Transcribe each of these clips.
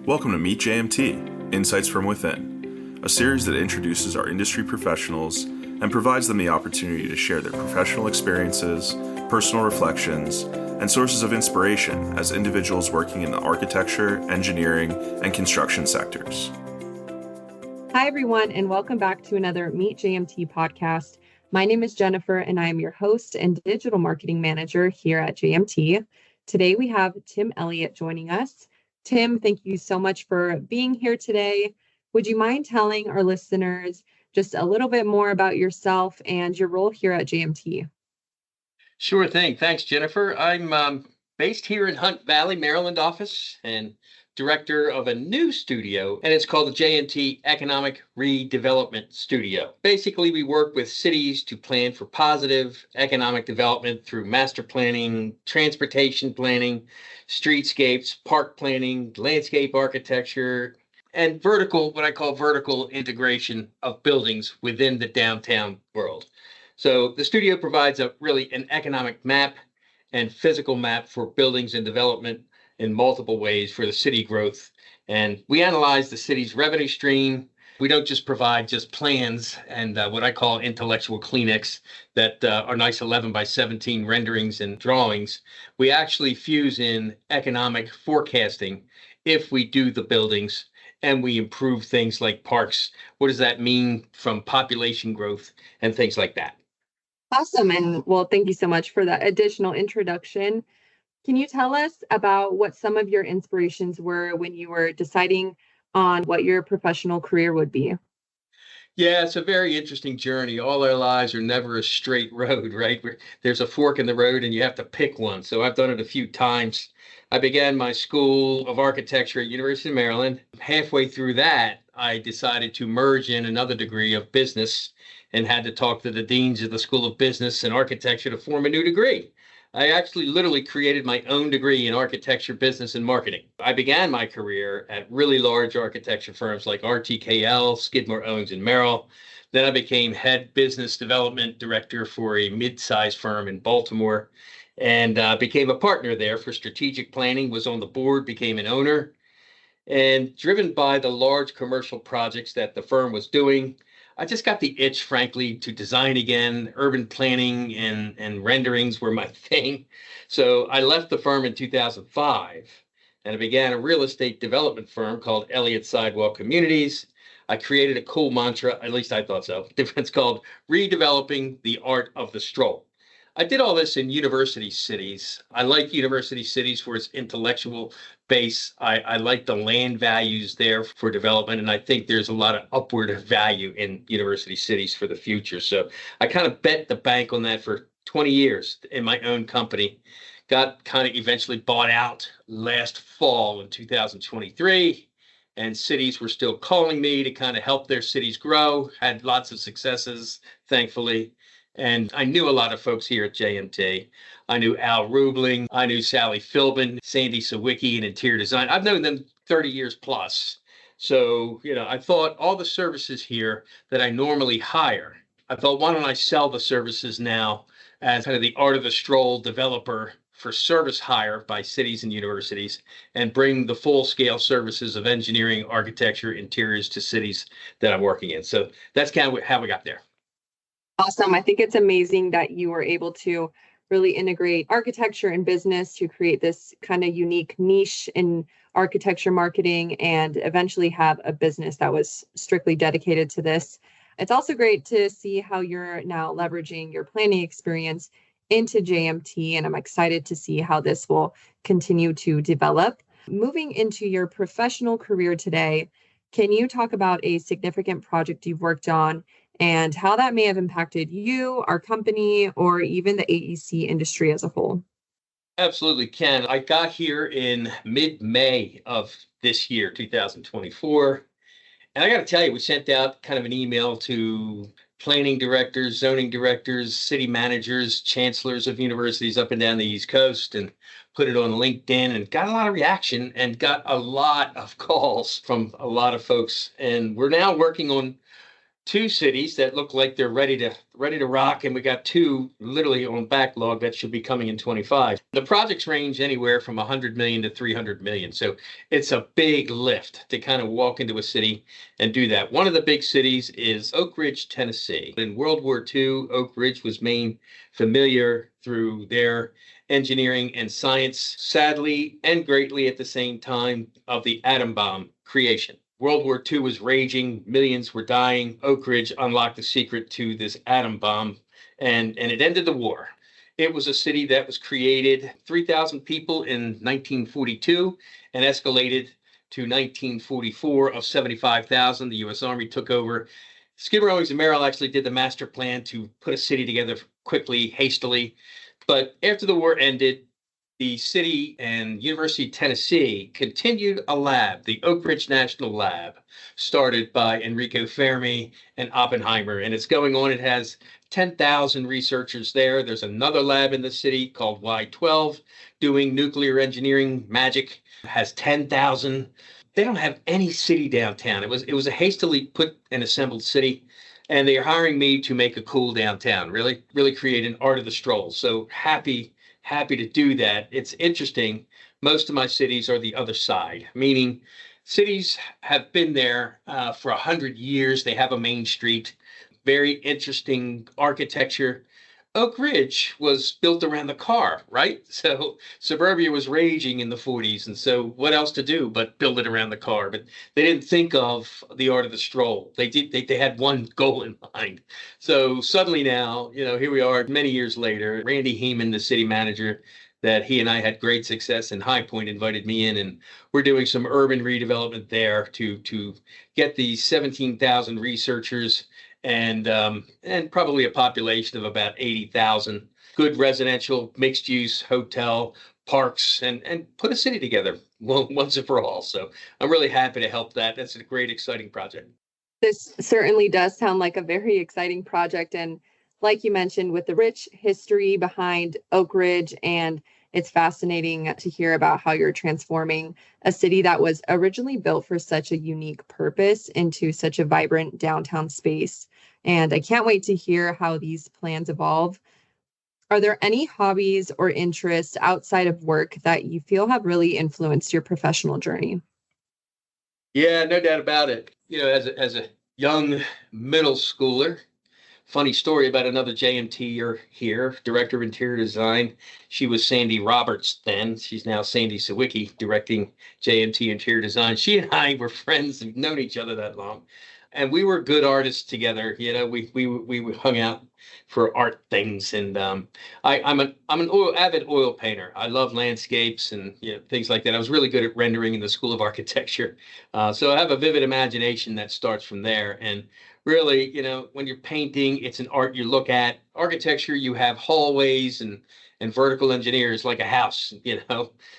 Welcome to Meet JMT, Insights from Within, a series that introduces our industry professionals and provides them the opportunity to share their professional experiences, personal reflections, and sources of inspiration as individuals working in the architecture, engineering, and construction sectors. Hi, everyone, and welcome back to another Meet JMT podcast. My name is Jennifer, and I am your host and digital marketing manager here at JMT. Today, we have Tim Elliott joining us. Tim, thank you so much for being here today. Would you mind telling our listeners just a little bit more about yourself and your role here at JMT? Sure thing. Thanks, Jennifer. I'm based here in Hunt Valley, Maryland office and director of a new studio, and it's called the JMT Economic Redevelopment Studio. Basically, we work with cities to plan for positive economic development through master planning, transportation planning, streetscapes, park planning, landscape architecture, and what I call vertical integration of buildings within the downtown world. So the studio provides an economic map and physical map for buildings and development in multiple ways for the city growth. And we analyze the city's revenue stream. We don't just provide plans and what I call intellectual Kleenex that are nice 11 by 17 renderings and drawings. We actually fuse in economic forecasting if we do the buildings and we improve things like parks. What does that mean from population growth and things like that? Awesome. And well, thank you so much for that additional introduction. Can you tell us about what some of your inspirations were when you were deciding on what your professional career would be? Yeah, it's a very interesting journey. All our lives are never a straight road, right? There's a fork in the road and you have to pick one. So I've done it a few times. I began my school of architecture at University of Maryland. Halfway through that, I decided to merge in another degree of business and had to talk to the deans of the School of Business and Architecture to form a new degree. I actually literally created my own degree in architecture, business, and marketing. I began my career at really large architecture firms like RTKL, Skidmore, Owings, and Merrill. Then I became head business development director for a mid-sized firm in Baltimore and became a partner there for strategic planning, was on the board, became an owner. And driven by the large commercial projects that the firm was doing, I just got the itch, frankly, to design again. Urban planning and renderings were my thing. So I left the firm in 2005 and I began a real estate development firm called Elliott Sidewalk Communities. I created a cool mantra, at least I thought so. It's called Redeveloping the Art of the Stroll. I did all this in university cities. I like university cities for its intellectual base. I like the land values there for development, and I think there's a lot of upward value in university cities for the future. So I kind of bet the bank on that for 20 years in my own company. Got kind of eventually bought out last fall in 2023, and cities were still calling me to kind of help their cities grow. Had lots of successes, thankfully. And I knew a lot of folks here at JMT. I knew Al Rubling. I knew Sally Philbin, Sandy Sawicki in interior design. I've known them 30 years plus. So, I thought all the services here that I normally hire, I thought, why don't I sell the services now as kind of the art of the stroll developer for service hire by cities and universities and bring the full scale services of engineering, architecture, interiors to cities that I'm working in. So that's kind of how we got there. Awesome. I think it's amazing that you were able to really integrate architecture and business to create this kind of unique niche in architecture marketing and eventually have a business that was strictly dedicated to this. It's also great to see how you're now leveraging your planning experience into JMT, and I'm excited to see how this will continue to develop. Moving into your professional career today, can you talk about a significant project you've worked on and how that may have impacted you, our company, or even the AEC industry as a whole? Absolutely can. I got here in mid-May of this year, 2024. And I got to tell you, we sent out kind of an email to planning directors, zoning directors, city managers, chancellors of universities up and down the East Coast, and put it on LinkedIn and got a lot of reaction and got a lot of calls from a lot of folks. And we're now working on two cities that look like they're ready to rock, and we got two literally on backlog that should be coming in 25. The projects range anywhere from 100 million to 300 million, so it's a big lift to kind of walk into a city and do that. One of the big cities is Oak Ridge, Tennessee. In World War II, Oak Ridge was made familiar through their engineering and science, sadly and greatly at the same time, of the atom bomb creation. World War II was raging, millions were dying. Oak Ridge unlocked the secret to this atom bomb, and it ended the war. It was a city that was created, 3,000 people in 1942, and escalated to 1944 of 75,000. The U.S. Army took over. Skid Row and Merrill actually did the master plan to put a city together quickly, hastily. But after the war ended, the city and University of Tennessee continued a lab, the Oak Ridge National Lab, started by Enrico Fermi and Oppenheimer, and it's going on. It has 10,000 researchers there. There's another lab in the city called Y12 doing nuclear engineering magic, has 10,000. They don't have any city downtown. It was a hastily put and assembled city, and they are hiring me to make a cool downtown, really create an art of the stroll. So happy to do that. It's interesting. Most of my cities are the other side, meaning cities have been there for 100 years. They have a main street, very interesting architecture. Oak Ridge was built around the car, right? So suburbia was raging in the 40s. And so what else to do but build it around the car? But they didn't think of the art of the stroll. They had one goal in mind. So suddenly now, here we are many years later. Randy Heeman, the city manager, that he and I had great success in High Point, invited me in, and we're doing some urban redevelopment there to get these 17,000 researchers and probably a population of about 80,000, good residential, mixed use, hotel, parks, and put a city together once and for all. So I'm really happy to help that. That's a great, exciting project. This certainly does sound like a very exciting project. And like you mentioned, with the rich history behind Oak Ridge, and it's fascinating to hear about how you're transforming a city that was originally built for such a unique purpose into such a vibrant downtown space. And I can't wait to hear how these plans evolve. Are there any hobbies or interests outside of work that you feel have really influenced your professional journey? Yeah, no doubt about it. As a young middle schooler, funny story about another JMT here, director of interior design. She was Sandy Roberts then. She's now Sandy Sawicki, directing JMT interior design. She and I were friends and known each other that long. And we were good artists together. We hung out for art things. And I'm an avid oil painter. I love landscapes and things like that. I was really good at rendering in the School of Architecture. So I have a vivid imagination that starts from there. And really, when you're painting, it's an art you look at. Architecture, you have hallways and vertical engineers like a house,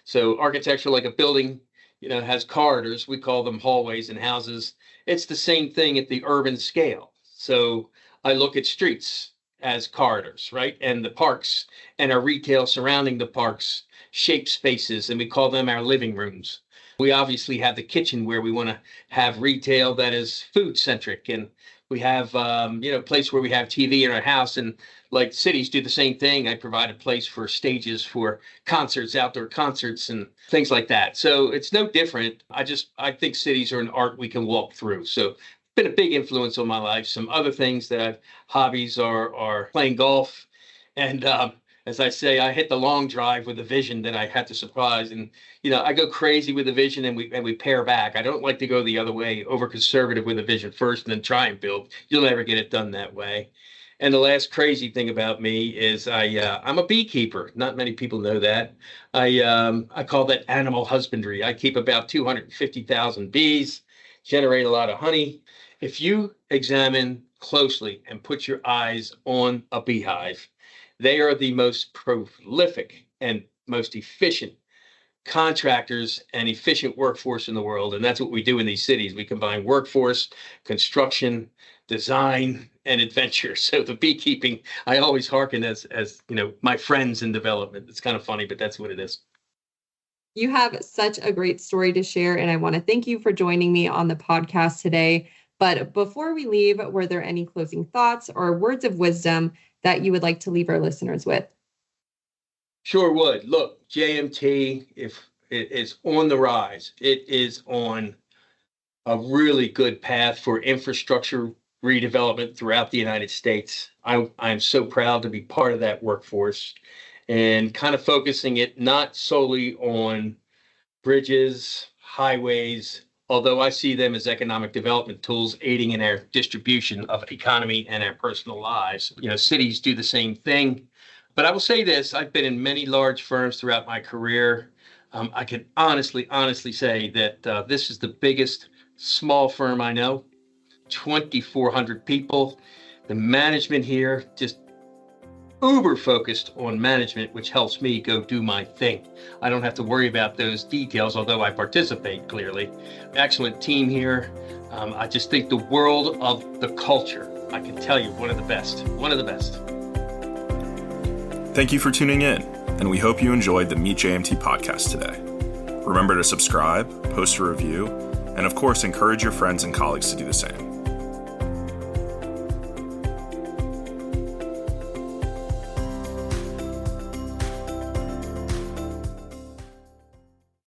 So architecture, like a building, has corridors. We call them hallways and houses. It's the same thing at the urban scale. So I look at streets as corridors, right? And the parks and our retail surrounding the parks shape spaces, and we call them our living rooms. We obviously have the kitchen where we want to have retail that is food centric, and we have a place where we have TV in our house, and like cities do the same thing. I provide a place for stages for concerts, outdoor concerts, and things like that. So it's no different. I think cities are an art we can walk through. So been a big influence on my life. Some other things that hobbies are playing golf, and as I say, I hit the long drive with a vision that I had to surprise. And, I go crazy with a vision, and we pair back. I don't like to go the other way, over conservative with a vision first and then try and build. You'll never get it done that way. And the last crazy thing about me is I'm a beekeeper. Not many people know that. I call that animal husbandry. I keep about 250,000 bees, generate a lot of honey. If you examine closely and put your eyes on a beehive, they are the most prolific and most efficient contractors and efficient workforce in the world. And that's what we do in these cities. We combine workforce, construction, design, and adventure. So the beekeeping, I always hearken as my friends in development. It's kind of funny, but that's what it is. You have such a great story to share, and I want to thank you for joining me on the podcast today. But before we leave, were there any closing thoughts or words of wisdom that you would like to leave our listeners with? Sure would. Look, JMT, if it is on the rise, it is on a really good path for infrastructure redevelopment throughout the United States. I'm so proud to be part of that workforce and kind of focusing it not solely on bridges, highways, although I see them as economic development tools aiding in our distribution of economy and our personal lives. Cities do the same thing. But I will say this, I've been in many large firms throughout my career. I can honestly say that this is the biggest small firm I know, 2,400 people. The management here just uber focused on management, which helps me go do my thing. I don't have to worry about those details, although I participate clearly. Excellent team here. I just think the world of the culture, I can tell you, one of the best. Thank you for tuning in, and we hope you enjoyed the Meet JMT podcast today. Remember to subscribe, post a review, and of course, encourage your friends and colleagues to do the same.